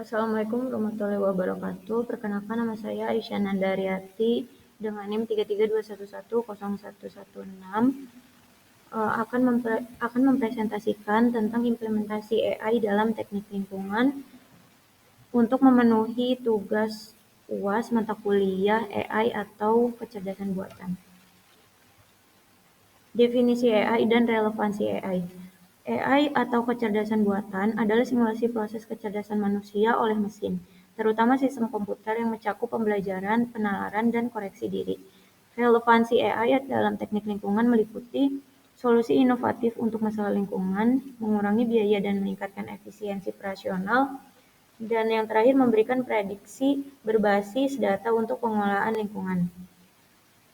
Assalamualaikum warahmatullahi wabarakatuh. Perkenalkan nama saya Aisyah Nandariati dengan NIM 332111016 akan mempresentasikan tentang implementasi AI dalam teknik lingkungan untuk memenuhi tugas UAS mata kuliah AI atau kecerdasan buatan. Definisi AI dan relevansi AI. AI atau kecerdasan buatan adalah simulasi proses kecerdasan manusia oleh mesin, terutama sistem komputer yang mencakup pembelajaran, penalaran, dan koreksi diri. Relevansi AI dalam teknik lingkungan meliputi solusi inovatif untuk masalah lingkungan, mengurangi biaya dan meningkatkan efisiensi operasional, dan yang terakhir memberikan prediksi berbasis data untuk pengelolaan lingkungan.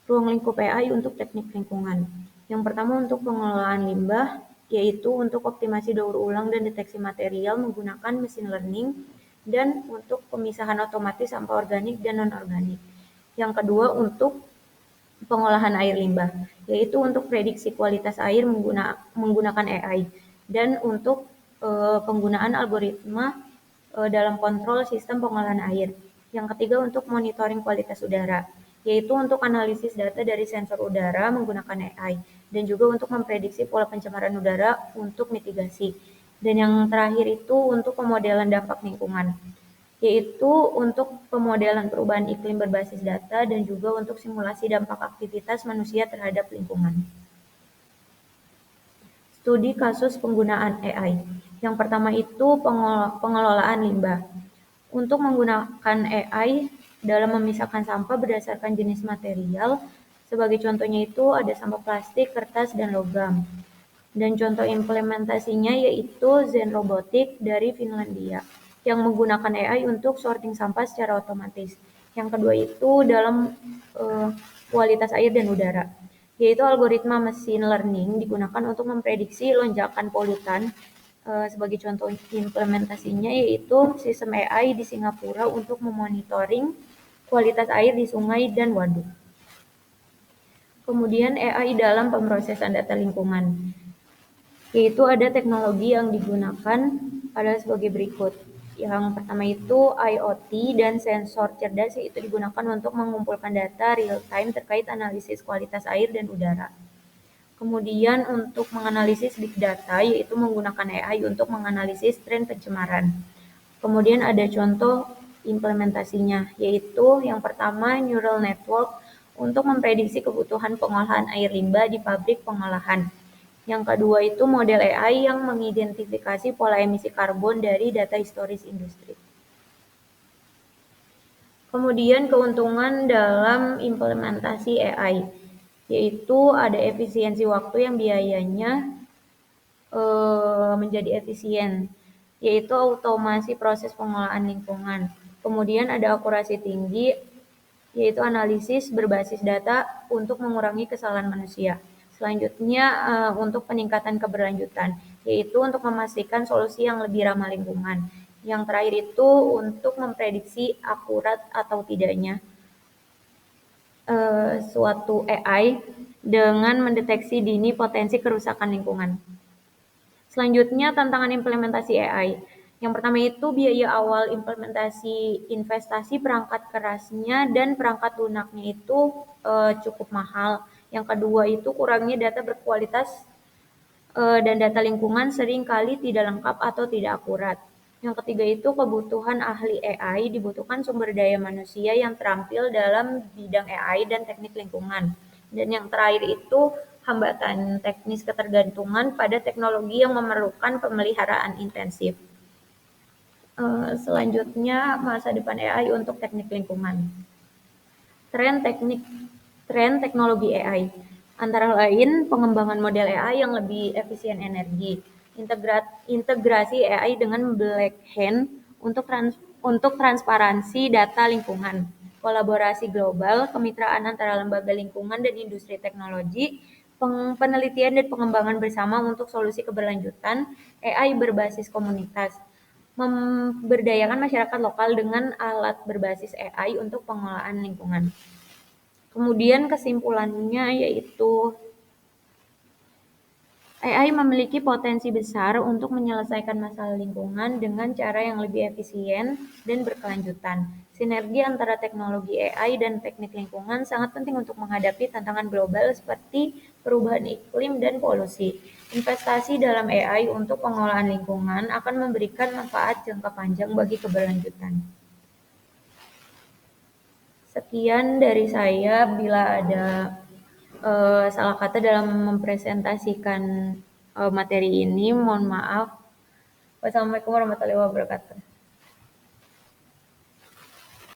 Ruang lingkup AI untuk teknik lingkungan. Yang pertama untuk pengelolaan limbah, yaitu untuk optimasi daur ulang dan deteksi material menggunakan machine learning, dan untuk pemisahan otomatis sampah organik dan non-organik. Yang kedua untuk pengolahan air limbah, yaitu untuk prediksi kualitas air menggunakan AI, dan untuk penggunaan algoritma dalam kontrol sistem pengolahan air. Yang ketiga untuk monitoring kualitas udara, yaitu untuk analisis data dari sensor udara menggunakan AI, dan juga untuk memprediksi pola pencemaran udara untuk mitigasi. Dan yang terakhir itu untuk pemodelan dampak lingkungan, yaitu untuk pemodelan perubahan iklim berbasis data dan juga untuk simulasi dampak aktivitas manusia terhadap lingkungan. Studi kasus penggunaan AI. Yang pertama itu pengelolaan limbah. Untuk menggunakan AI dalam memisahkan sampah berdasarkan jenis material, sebagai contohnya itu ada sampah plastik, kertas, dan logam. Dan contoh implementasinya yaitu Zen Robotic dari Finlandia yang menggunakan AI untuk sorting sampah secara otomatis. Yang kedua itu dalam kualitas air dan udara, yaitu algoritma machine learning digunakan untuk memprediksi lonjakan polutan. Sebagai contoh implementasinya yaitu sistem AI di Singapura untuk memonitoring kualitas air di sungai dan waduk. Kemudian AI dalam pemrosesan data lingkungan, yaitu ada teknologi yang digunakan adalah sebagai berikut. Yang pertama itu IoT dan sensor cerdas, yaitu digunakan untuk mengumpulkan data real time terkait analisis kualitas air dan udara. Kemudian untuk menganalisis big data, yaitu menggunakan AI untuk menganalisis tren pencemaran. Kemudian ada contoh implementasinya, yaitu yang pertama neural network untuk memprediksi kebutuhan pengolahan air limbah di pabrik pengolahan. Yang kedua itu model AI yang mengidentifikasi pola emisi karbon dari data historis industri. Kemudian keuntungan dalam implementasi AI, yaitu ada efisiensi waktu yang biayanya menjadi efisien, yaitu otomasi proses pengolahan lingkungan. Kemudian ada akurasi tinggi, yaitu analisis berbasis data untuk mengurangi kesalahan manusia. Selanjutnya untuk peningkatan keberlanjutan, yaitu untuk memastikan solusi yang lebih ramah lingkungan. Yang terakhir itu untuk memprediksi akurat atau tidaknya suatu AI dengan mendeteksi dini potensi kerusakan lingkungan. Selanjutnya tantangan implementasi AI. Yang pertama itu biaya awal implementasi investasi perangkat kerasnya dan perangkat lunaknya itu cukup mahal. Yang kedua itu kurangnya data berkualitas dan data lingkungan sering kali tidak lengkap atau tidak akurat. Yang ketiga itu kebutuhan ahli AI, dibutuhkan sumber daya manusia yang terampil dalam bidang AI dan teknik lingkungan. Dan yang terakhir itu hambatan teknis ketergantungan pada teknologi yang memerlukan pemeliharaan intensif. Selanjutnya masa depan AI untuk teknik lingkungan. Tren teknologi AI. Antara lain pengembangan model AI yang lebih efisien energi, integrasi AI dengan Blackhand untuk transparansi data lingkungan, kolaborasi global, kemitraan antara lembaga lingkungan dan industri teknologi, penelitian dan pengembangan bersama untuk solusi keberlanjutan, AI berbasis komunitas, memberdayakan masyarakat lokal dengan alat berbasis AI untuk pengelolaan lingkungan. Kemudian kesimpulannya yaitu AI memiliki potensi besar untuk menyelesaikan masalah lingkungan dengan cara yang lebih efisien dan berkelanjutan. Sinergi antara teknologi AI dan teknik lingkungan sangat penting untuk menghadapi tantangan global seperti perubahan iklim dan polusi. Investasi dalam AI untuk pengolahan lingkungan akan memberikan manfaat jangka panjang bagi keberlanjutan. Sekian dari saya. Bila ada salah kata dalam mempresentasikan materi ini, mohon maaf. Wassalamualaikum warahmatullahi wabarakatuh.